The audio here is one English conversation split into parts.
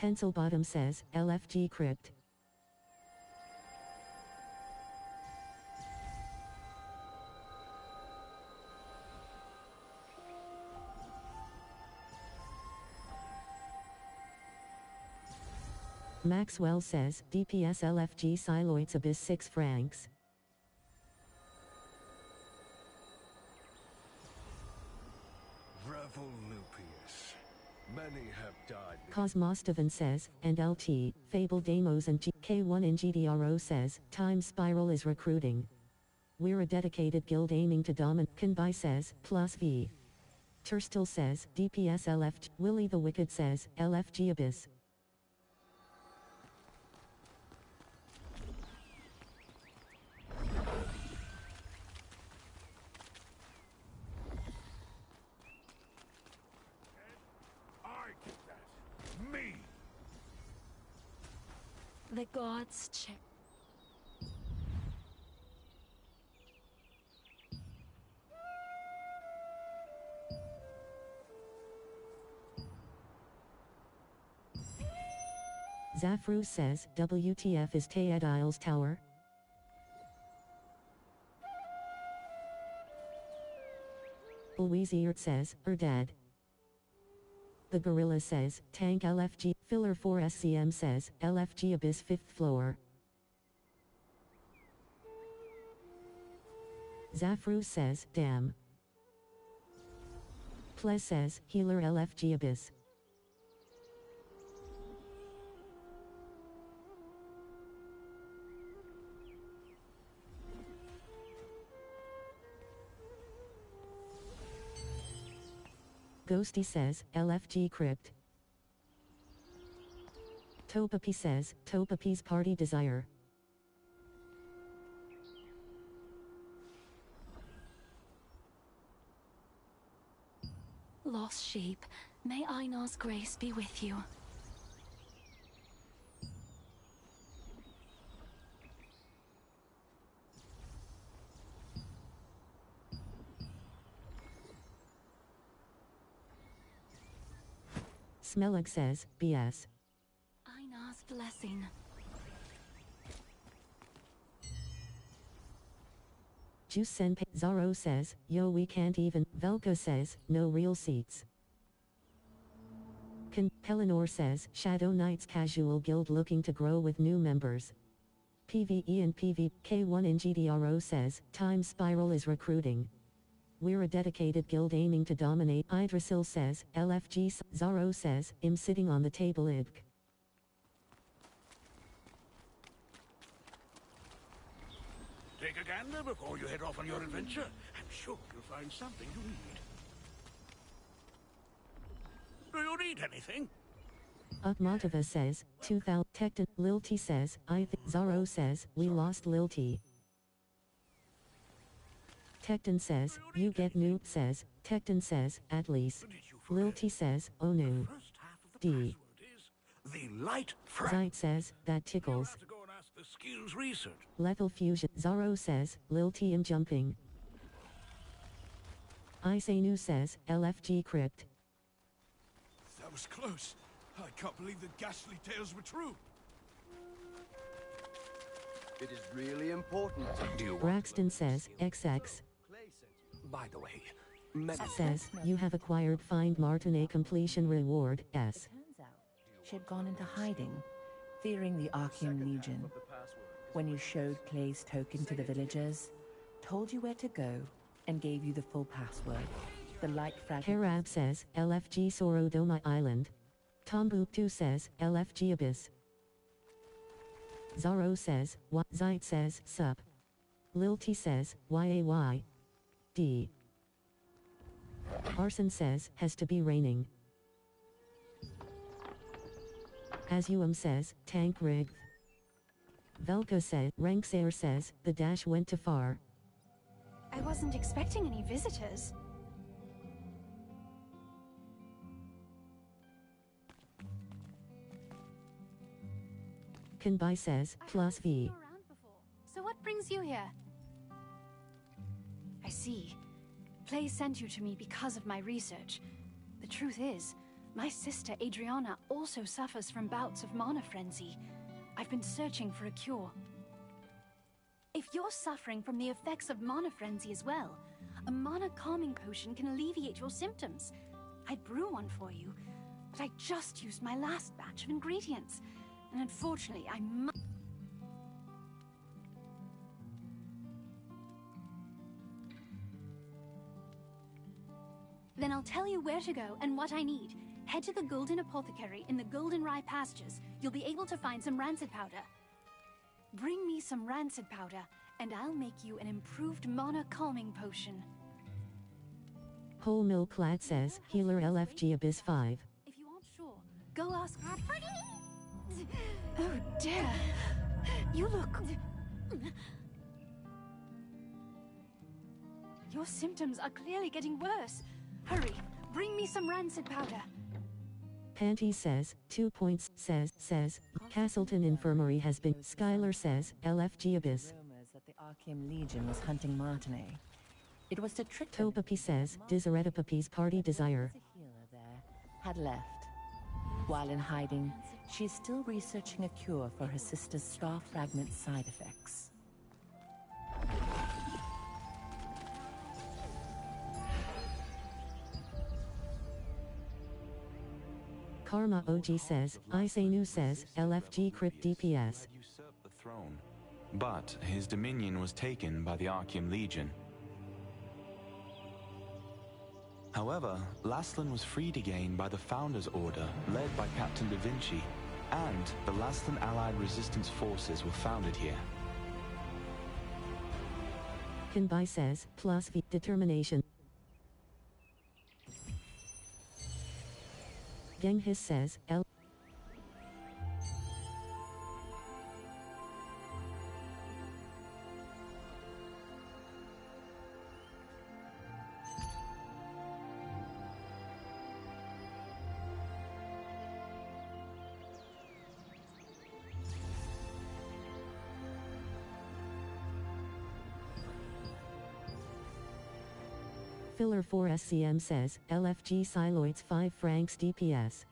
Pencil Bottom says, LFG Crypt. Maxwell says, DPS LFG Siloids Abyss 6 francs. Revolupius. Many have died. Cosmostovan says, and LT, Fable Deimos and K1 in GDRO says, Time Spiral is recruiting. We're a dedicated guild aiming to dominate. Kanbai says, plus V. Turstil says, DPS LFG. Willie the Wicked says, LFG Abyss. I did that. Me. The gods check. Zafru says, WTF is Tayed Isles Tower? Louise says, dead. The Gorilla says, Tank LFG. Filler 4 SCM says, LFG Abyss 5th floor. Zafru says, damn. Plez says, Healer LFG Abyss. Ghosty says, LFG Crypt. Topapi says, Topapi's Party Desire. Lost sheep, may Einar's grace be with you. Smelag says, BS. Einar's blessing. Juice Senpai. Zaro says, yo we can't even. Velka says, no real seats. Pellinor says, Shadow Knights Casual Guild looking to grow with new members. PvE and K1 in GDRO says, Time Spiral is recruiting. We're a dedicated guild aiming to dominate. Idrasil says, LFG. Zaro says, I'm sitting on the table IDK. Take a gander before you head off on your adventure. I'm sure you'll find something you need. Do you need anything? Akmatova says, 2000. Tecton. Lilty says, Zaro says, we lost Lilty. Tecton says, you get new. Says, Tecton says, at least. Lilty says, oh no. D. The light Zite says, that tickles. to go and ask the skills research. Lethal Fusion. Zaro says, Lilty am jumping. Isenu says, LFG Crypt. That was close. I can't believe the ghastly tales were true. It is really important. Do you Braxton says, XX. By the way, Says, you have acquired Find Martin a completion reward, S. Turns out, she had gone into hiding, fearing the Archean Legion. When you showed Clay's token to the villagers, told you where to go, and gave you the full password. The light fragment. Harab says, LFG Sorodoma Island. Tombuktu says, LFG Abyss. Zaro says, Zite says, sup. Lilty says, YAY. D. Arson says, has to be raining. Azuum says, tank rigged. Velka said, Ranksair says, the dash went too far. I wasn't expecting any visitors. Kanbai says, plus V. I haven't seen you around before. So what brings you here? I see. Play sent you to me because of my research. The truth is, My sister Adriana also suffers from bouts of mana frenzy. I've been searching for a cure. If you're suffering from the effects of mana frenzy as well, a mana calming potion can alleviate your symptoms. I'd brew one for you, but I just used my last batch of ingredients, and unfortunately I must... Then I'll tell you where to go and what I need. Head to the Golden Apothecary in the Goldenrye pastures. You'll be able to find some rancid powder. Bring me some rancid powder, and I'll make you an improved mana calming potion. Whole Milk Lad says, Healer LFG Abyss 5. If you aren't sure, go ask... Oh dear. You look... Your symptoms are clearly getting worse. Hurry, bring me some rancid powder. Panty says, 2 points, says, Castleton Infirmary has been, Skylar says, LFG Abyss. Rumors that the Archeum Legion was hunting Martinet. It was to trick them. Topapi says, Desiretapapy's party desire. The healer there had left. While in hiding, she is still researching a cure for her sister's star fragment side effects. Karma OG says, Isenu says, LFG Crypt DPS. Usurped the throne, but his dominion was taken by the Archeum Legion. However, Laslan was freed again by the Founders Order, led by Captain Da Vinci, and the Laslan Allied Resistance Forces were founded here. Kanbai says, plus V, determination. Genghis says, L. Filler 4 SCM says, LFG Siloids 5 francs DPS.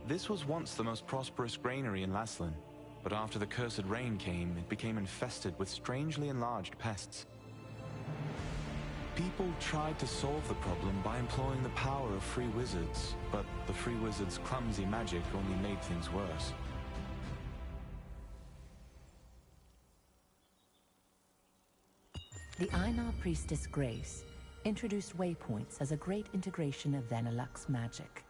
This was once the most prosperous granary in Laslan, but after the cursed rain came, it became infested with strangely enlarged pests. People tried to solve the problem by employing the power of free wizards, but the free wizards' clumsy magic only made things worse. The Einar priestess Grace introduced waypoints as a great integration of Venelux magic.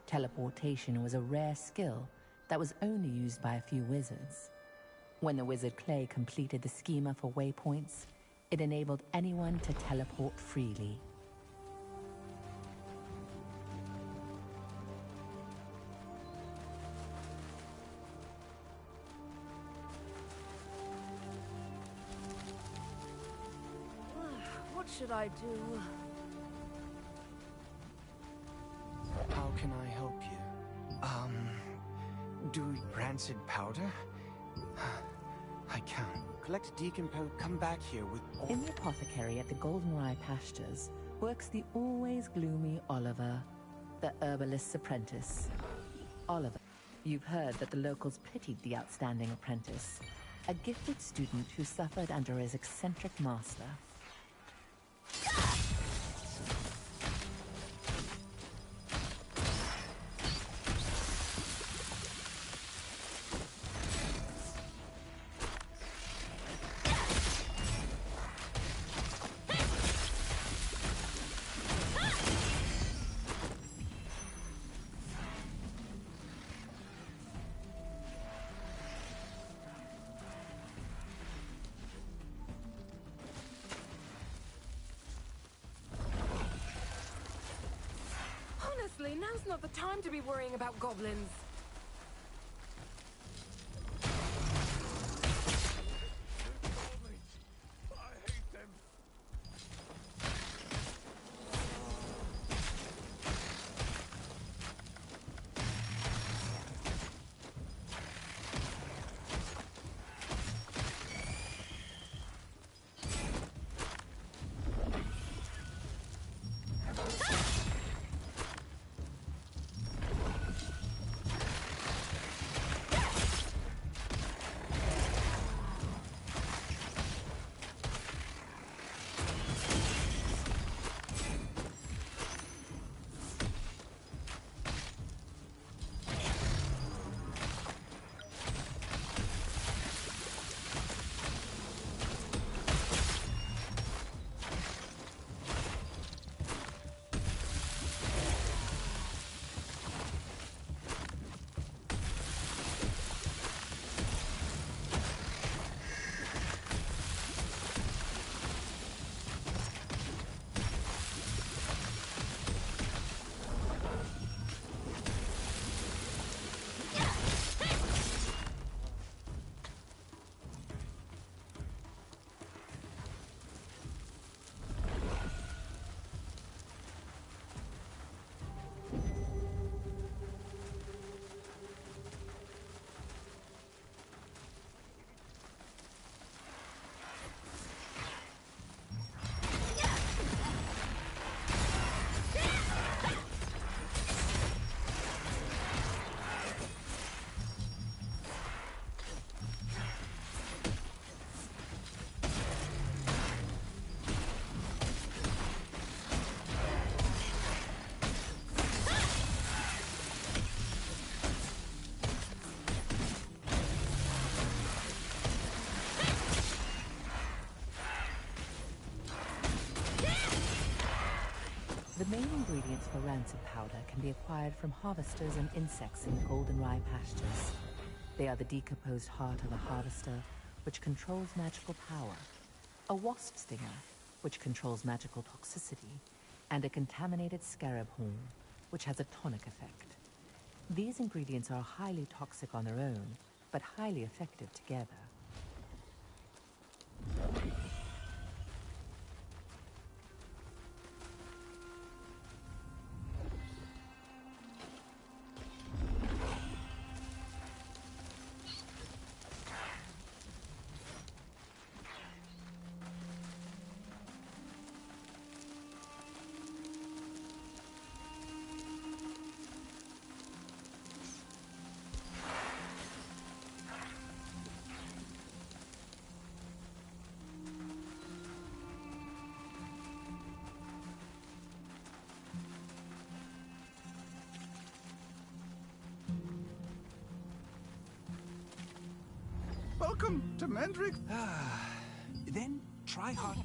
Teleportation was a rare skill that was only used by a few wizards. When the wizard Clay completed the schema for waypoints, it enabled anyone to teleport freely. What should I do? How can I help you? Do rancid powder? I can't. Collect decomposed. Come back here with all... In the apothecary at the Goldenrye Pastures works the always gloomy Oliver, the herbalist's apprentice. Oliver, you've heard that the locals pitied the outstanding apprentice, a gifted student who suffered under his eccentric master. Honestly, now's not the time to be worrying about goblins. I hate them. The main ingredients for rancid powder can be acquired from harvesters and insects in Goldenrye Pastures. They are the decomposed heart of a harvester, which controls magical power, a wasp stinger, which controls magical toxicity, and a contaminated scarab horn, which has a tonic effect. These ingredients are highly toxic on their own, but highly effective together. Welcome to Mendrick. Then try hard.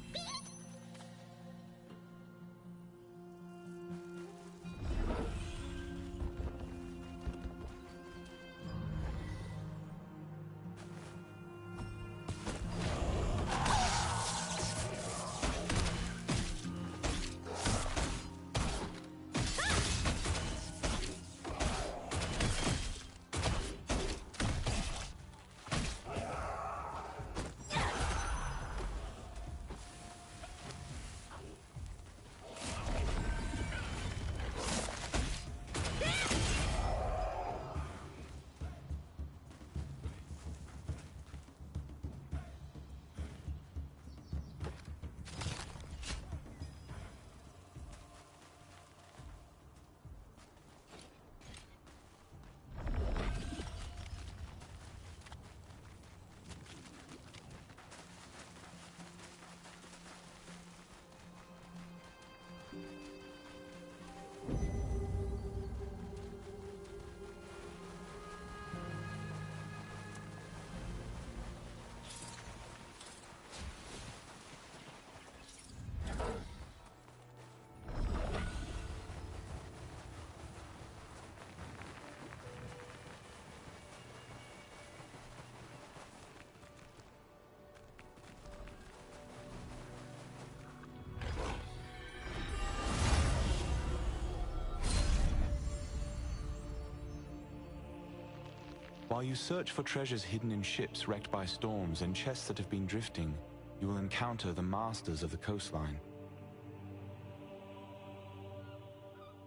While you search for treasures hidden in ships wrecked by storms and chests that have been drifting, you will encounter the masters of the coastline.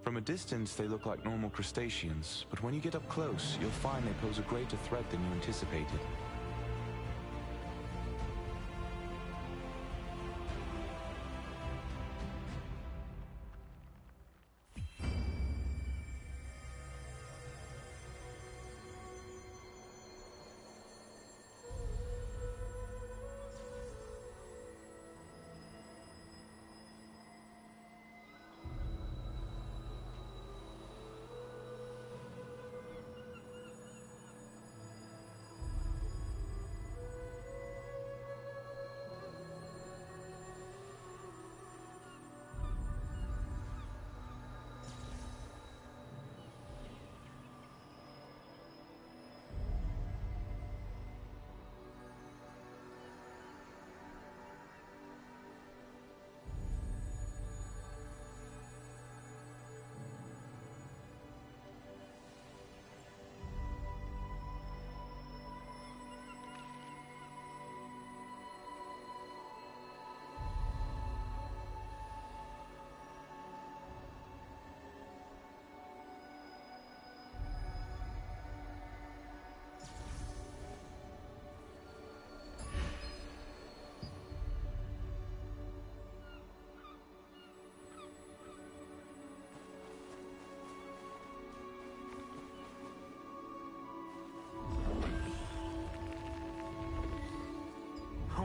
From a distance, they look like normal crustaceans, but when you get up close, you'll find they pose a greater threat than you anticipated.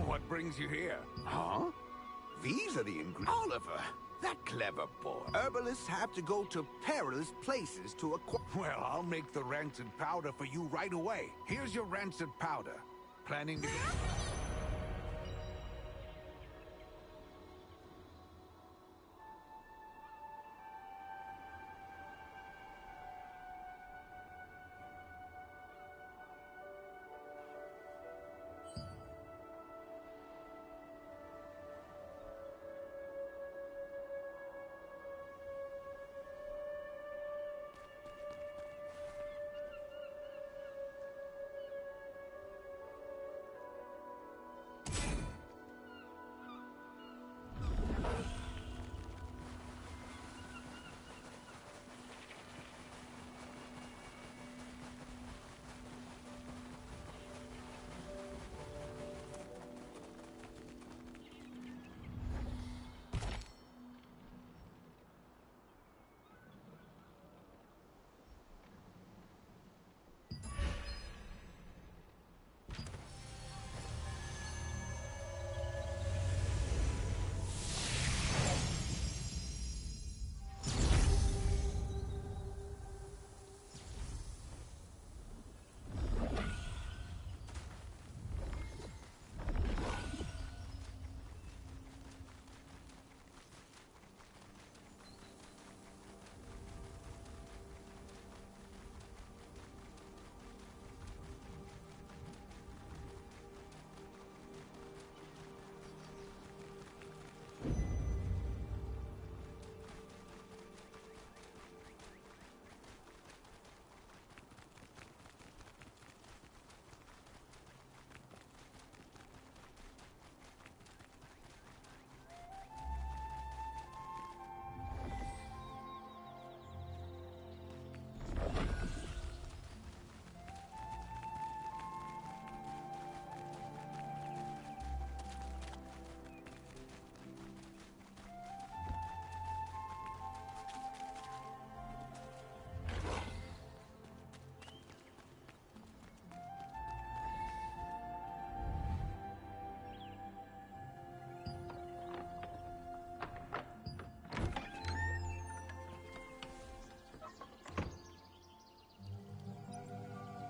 What brings you here? Huh? These are the ingredients. Oliver, that clever boy. Herbalists have to go to perilous places to acquire. Well, I'll make the rancid powder for you right away. Here's your rancid powder. Planning to go...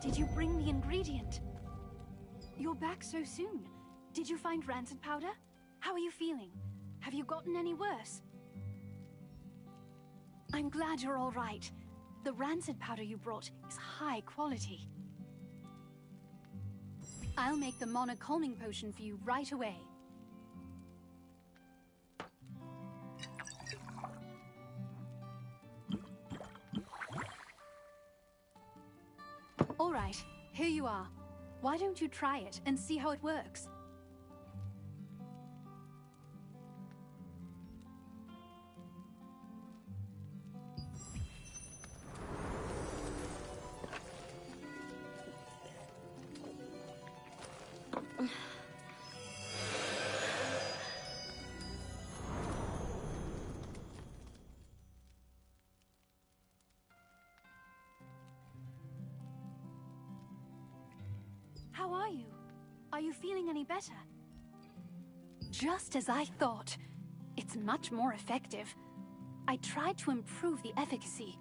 Did you bring the ingredient? You're back so soon. Did you find rancid powder? How are you feeling? Have you gotten any worse? I'm glad you're all right. The rancid powder you brought is high quality. I'll make the mana calming potion for you right away. All right, here you are. Why don't you try it and see how it works? How are you? Are you feeling any better? Just as I thought. It's much more effective. I tried to improve the efficacy,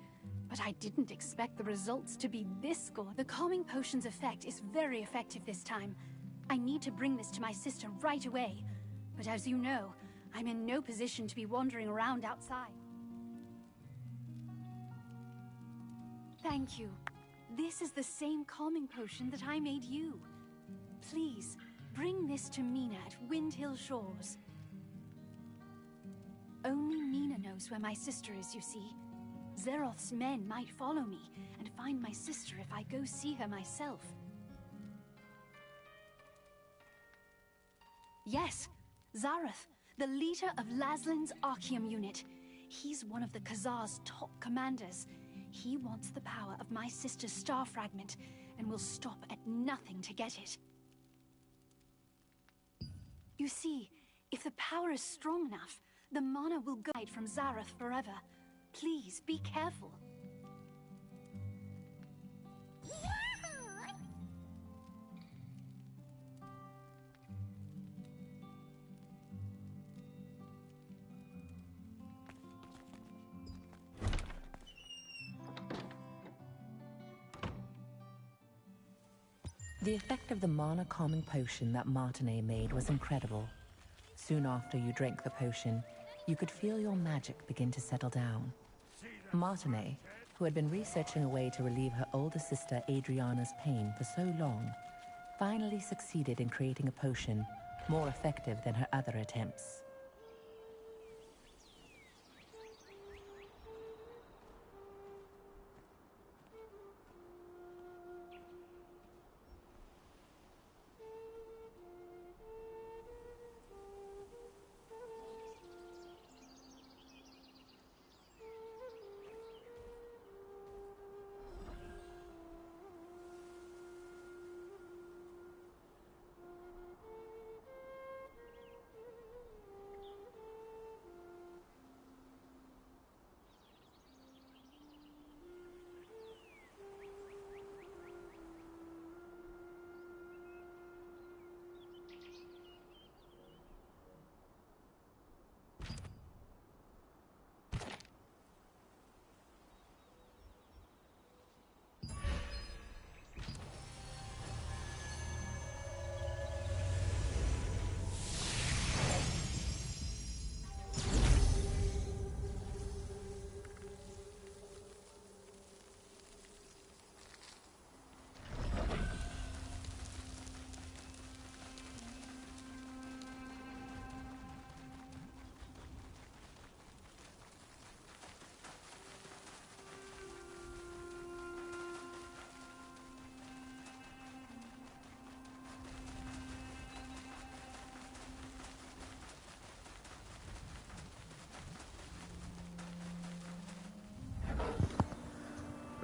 but I didn't expect the results to be this good. The calming potion's effect is very effective this time. I need to bring this to my sister right away. But as you know, I'm in no position to be wandering around outside. Thank you. This is the same calming potion that I made you. Please, bring this to Mina at Windhill Shores. Only Mina knows where my sister is, you see. Zeroth's men might follow me and find my sister if I go see her myself. Yes, Zareth, the leader of Laslin's Archeum unit. He's one of the Khazar's top commanders. He wants the power of my sister's star fragment and will stop at nothing to get it. You see, if the power is strong enough, the mana will guide from Zareth forever. Please, be careful. The effect of the mana calming potion that Martinet made was incredible. Soon after you drank the potion, you could feel your magic begin to settle down. Martinet, who had been researching a way to relieve her older sister Adriana's pain for so long, finally succeeded in creating a potion more effective than her other attempts.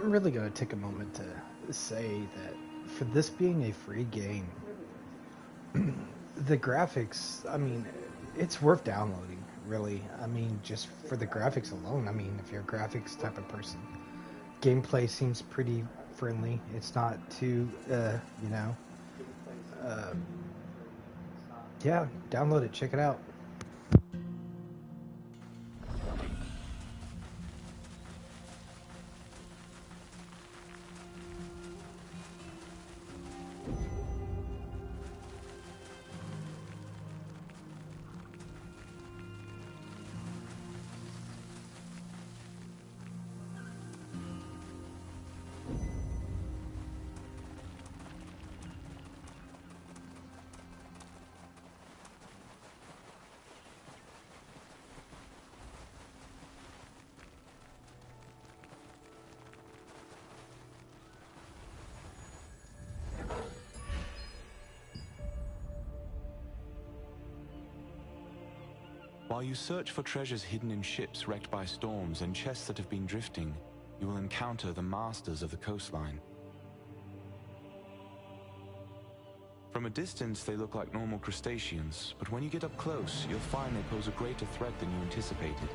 I'm really going to take a moment to say that for this being a free game, the graphics, I mean, it's worth downloading, really. I mean, just for the graphics alone. I mean, if you're a graphics type of person. Gameplay seems pretty friendly. It's not too, you know. Yeah, download it, check it out. While you search for treasures hidden in ships wrecked by storms and chests that have been drifting, you will encounter the masters of the coastline. From a distance, they look like normal crustaceans, but when you get up close, you'll find they pose a greater threat than you anticipated.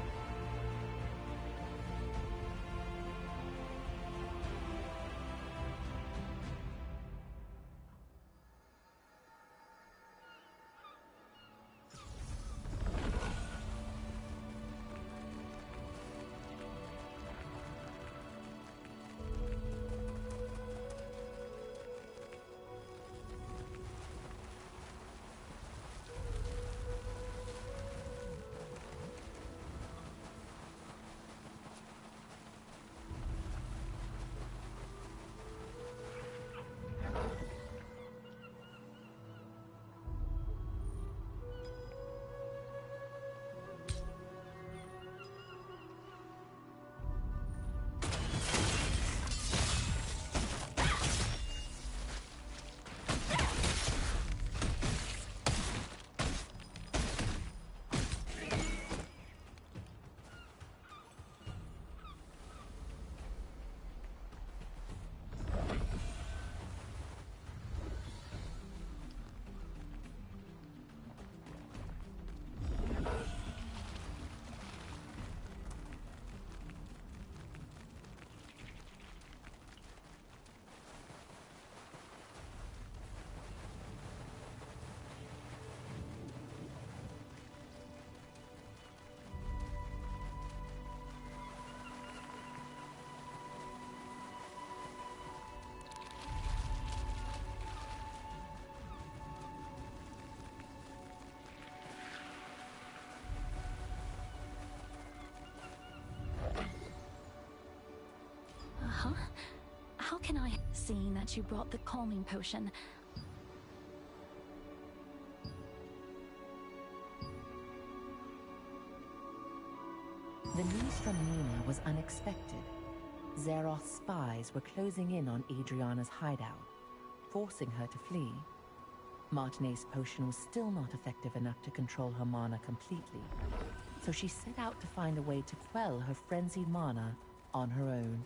Huh? How can I... Seeing that you brought the calming potion... The news from Nina was unexpected. Zeroth's spies were closing in on Adriana's hideout, forcing her to flee. Martine's potion was still not effective enough to control her mana completely, so she set out to find a way to quell her frenzied mana on her own.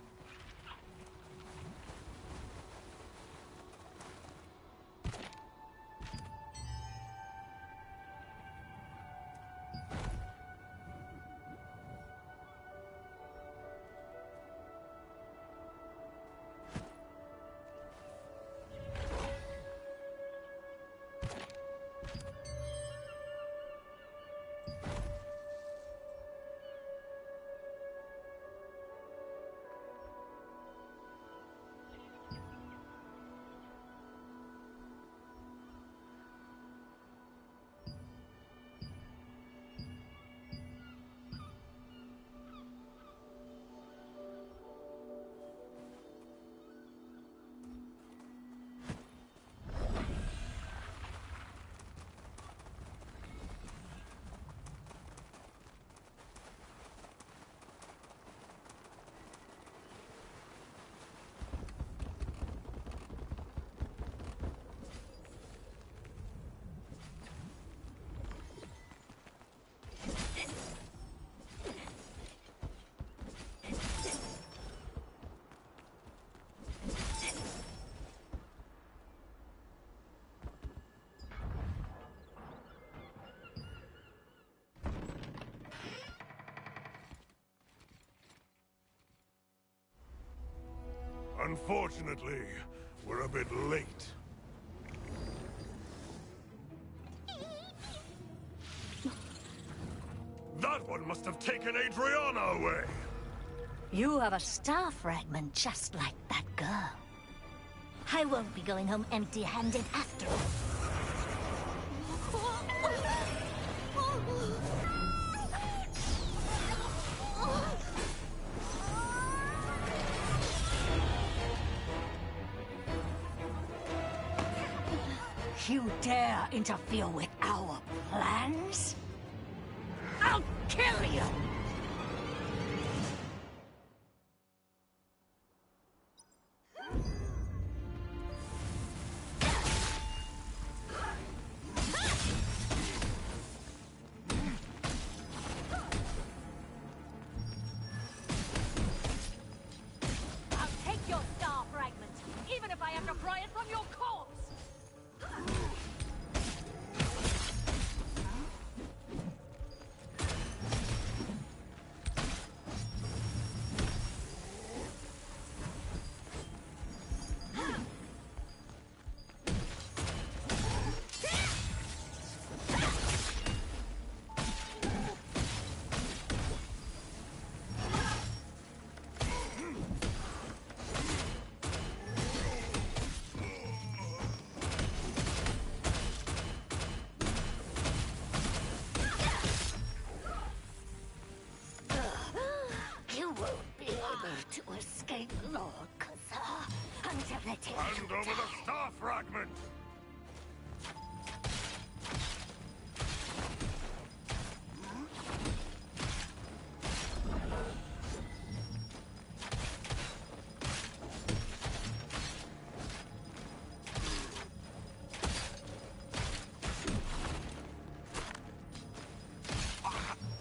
Unfortunately, we're a bit late. That one must have taken Adriana away! You have a star fragment just like that girl. I won't be going home empty-handed after all. You dare interfere with our plans? I'll kill you! your corpse! You won't be able to escape Lord Cathar until it is Hand over the star fragment!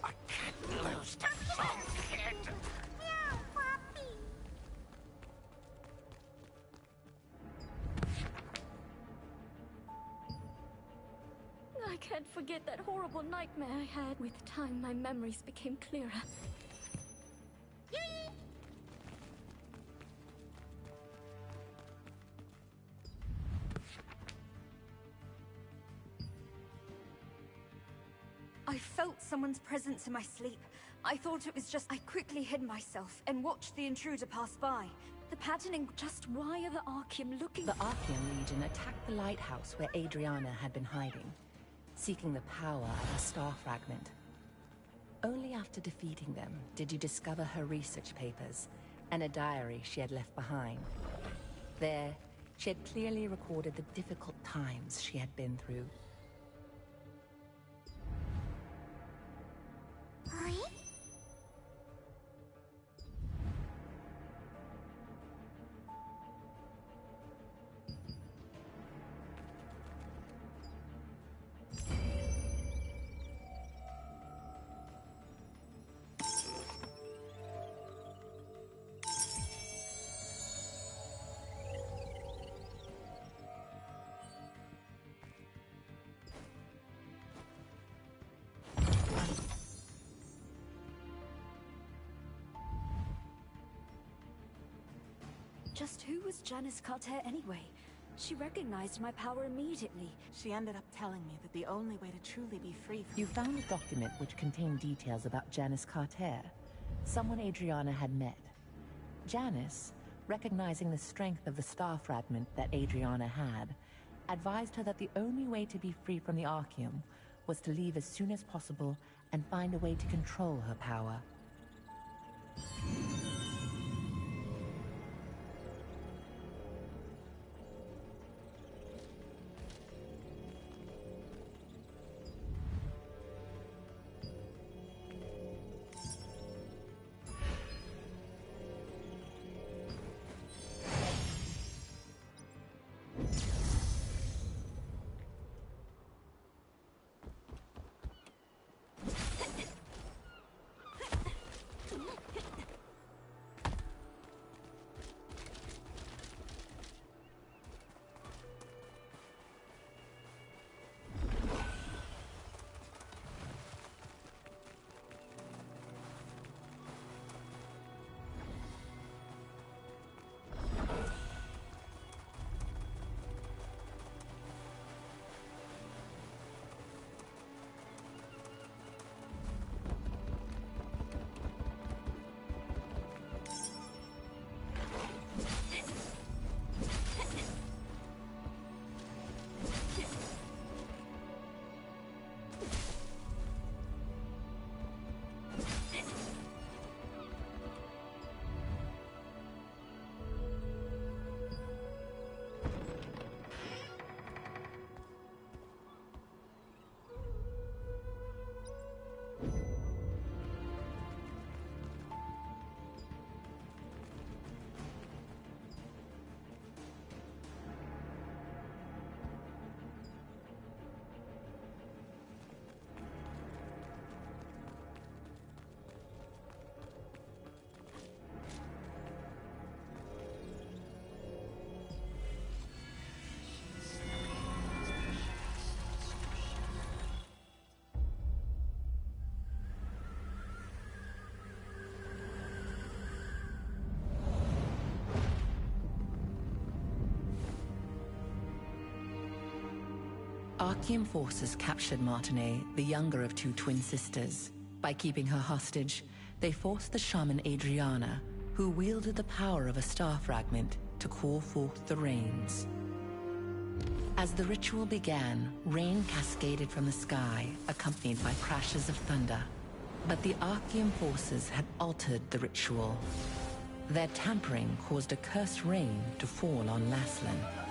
I can't lose to some kid. No, Poppy. I can't forget that horrible nightmare I had. With time, my memories became clearer. I felt someone's presence in my sleep. I thought it was just... I quickly hid myself and watched the intruder pass by. The patterning... Just why are the Archeum looking... The Archeum Legion attacked the lighthouse where Adriana had been hiding, seeking the power of a star fragment. Only after defeating them did you discover her research papers and a diary she had left behind. There, she had clearly recorded the difficult times she had been through. Just who was Janice Carter anyway? She recognized my power immediately. She ended up telling me that the only way to truly be free from... You found a document which contained details about Janice Carter, someone Adriana had met. Janice, recognizing the strength of the star fragment that Adriana had, advised her that the only way to be free from the Archeum was to leave as soon as possible and find a way to control her power. Archean forces captured Martinet, the younger of two twin sisters. By keeping her hostage, they forced the shaman Adriana, who wielded the power of a star fragment, to call forth the rains. As the ritual began, rain cascaded from the sky, accompanied by crashes of thunder. But the Archean forces had altered the ritual. Their tampering caused a cursed rain to fall on Laslan.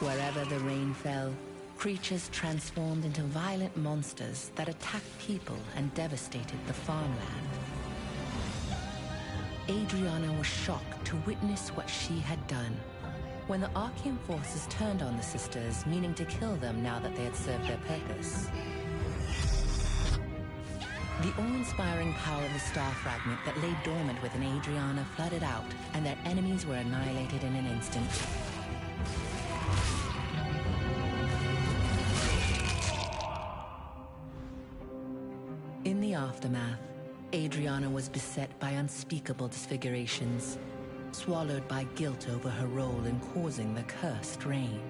Wherever the rain fell, creatures transformed into violent monsters that attacked people and devastated the farmland. Adriana was shocked to witness what she had done. When the Archean forces turned on the sisters, meaning to kill them now that they had served their purpose. The awe-inspiring power of the star fragment that lay dormant within Adriana flooded out, and their enemies were annihilated in an instant. In the aftermath, Adriana was beset by unspeakable disfigurations, swallowed by guilt over her role in causing the cursed rain.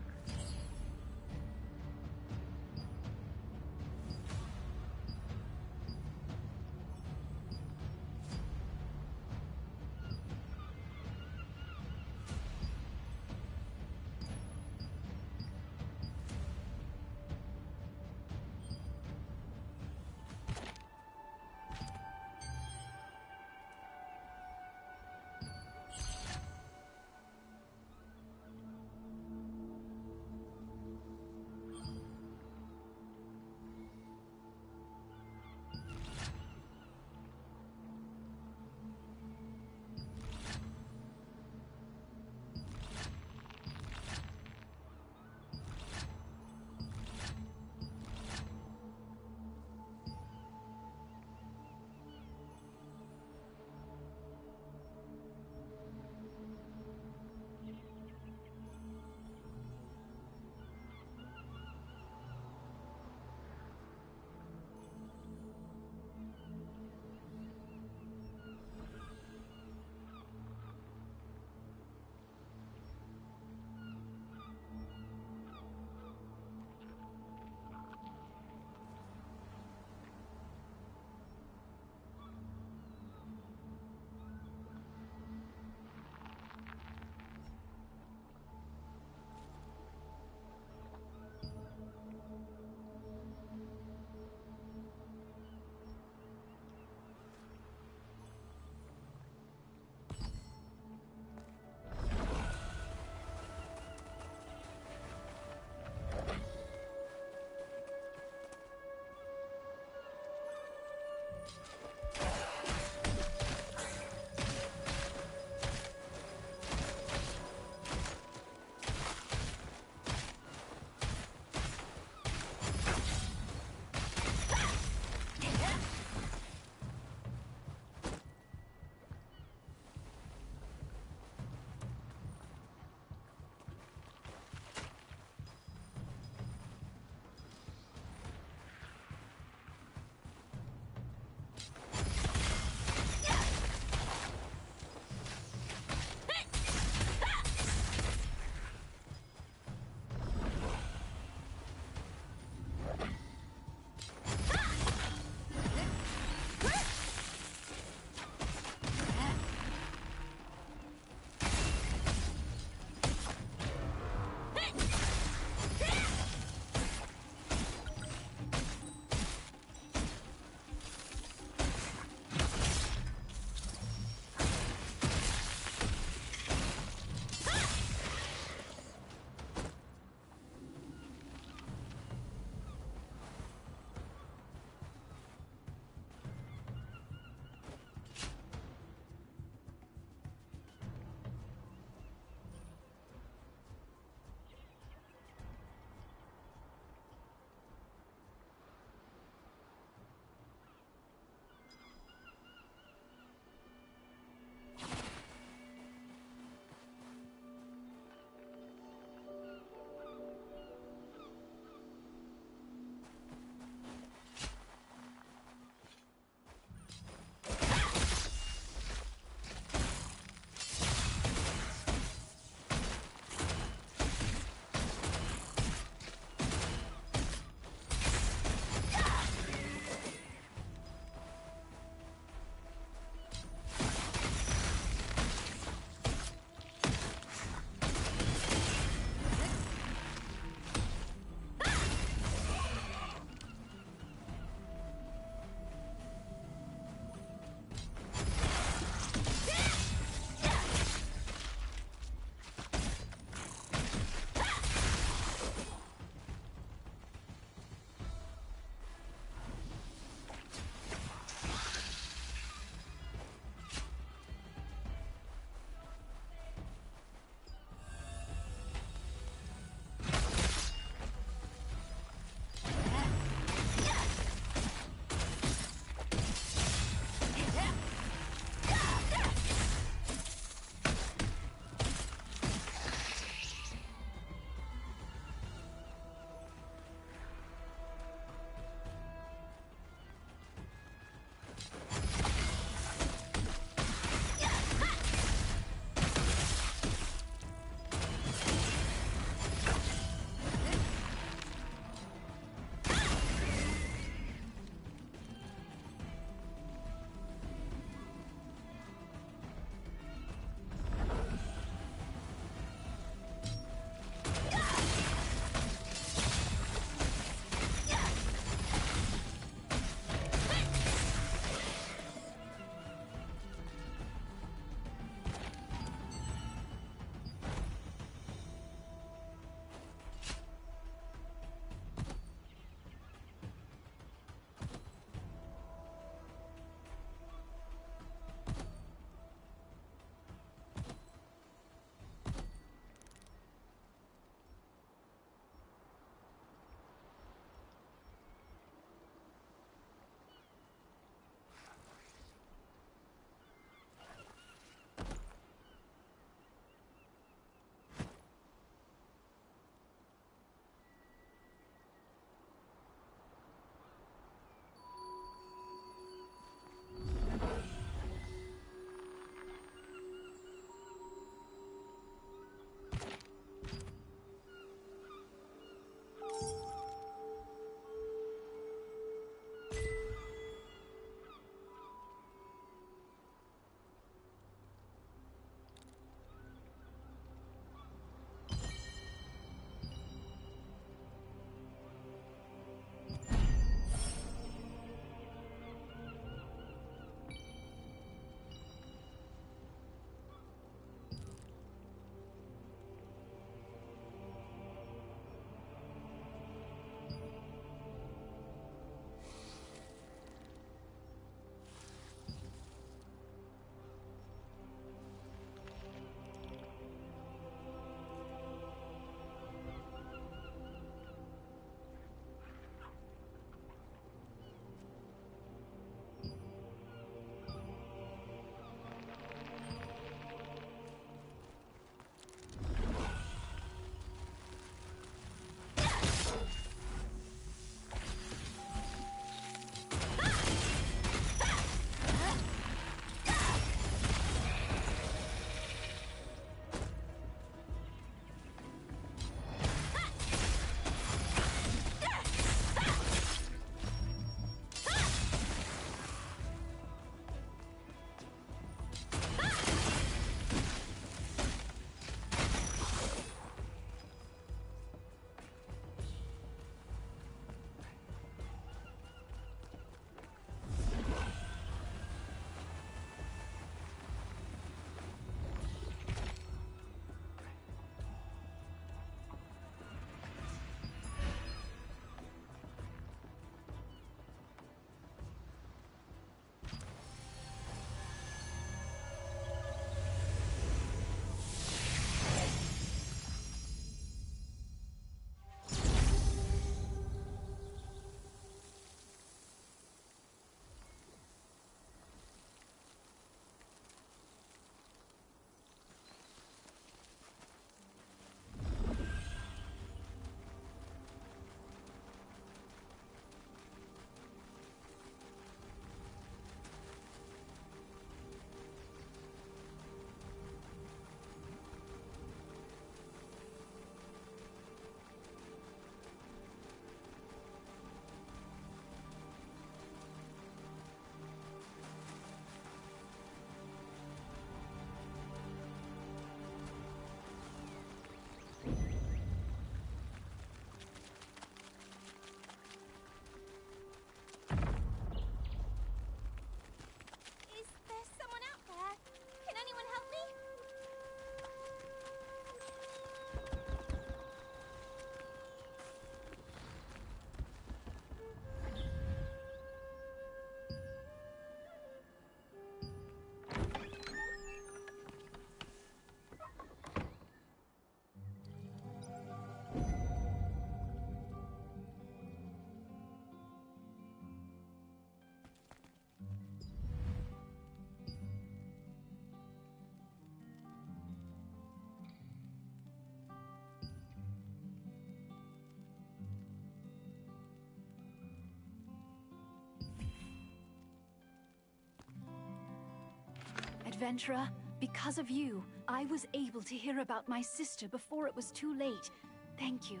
adventurer. Because of you, I was able to hear about my sister before it was too late. Thank you.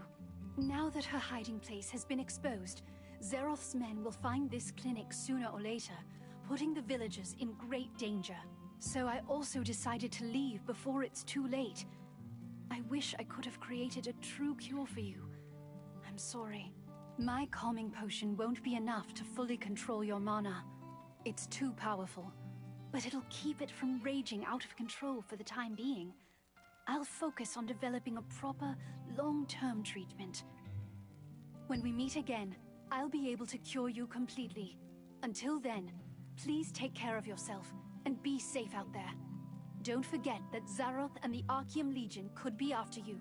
Now that her hiding place has been exposed, Zeroth's men will find this clinic sooner or later, putting the villagers in great danger. So I also decided to leave before it's too late. I wish I could have created a true cure for you. I'm sorry. My calming potion won't be enough to fully control your mana. It's too powerful, but it'll keep it from raging out of control for the time being. I'll focus on developing a proper, long-term treatment. When we meet again, I'll be able to cure you completely. Until then, please take care of yourself and be safe out there. Don't forget that Zeroth and the Archeum Legion could be after you.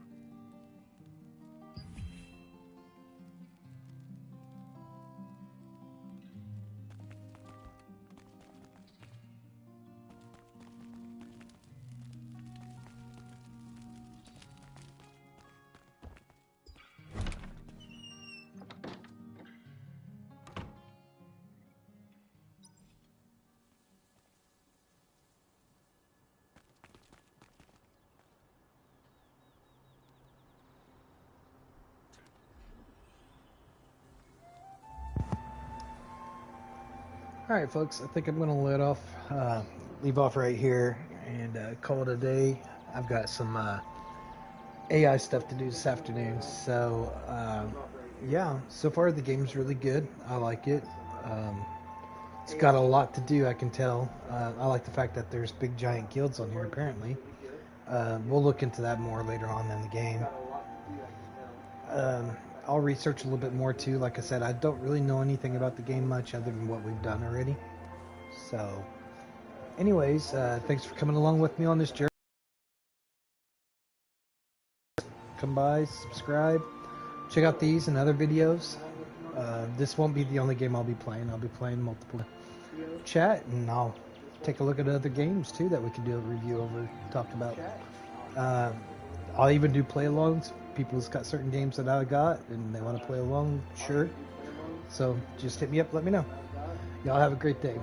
Alright folks, I think I'm going to leave off right here and call it a day. I've got some AI stuff to do this afternoon, so yeah, so far the game's really good. I like it. It's got a lot to do, I can tell. I like the fact that there's big giant guilds on here apparently. We'll look into that more later on in the game. I'll research a little bit more too. Like I said, I don't really know anything about the game much other than what we've done already. So, anyways, thanks for coming along with me on this journey. Come by, subscribe, check out these and other videos. This won't be the only game I'll be playing. I'll be playing multiple. Chat, and I'll take a look at other games too that we can do a review over, talk about. I'll even do play-alongs. People's got certain games that I got and they want to play along, sure. So just hit me up, let me know. Y'all have a great day.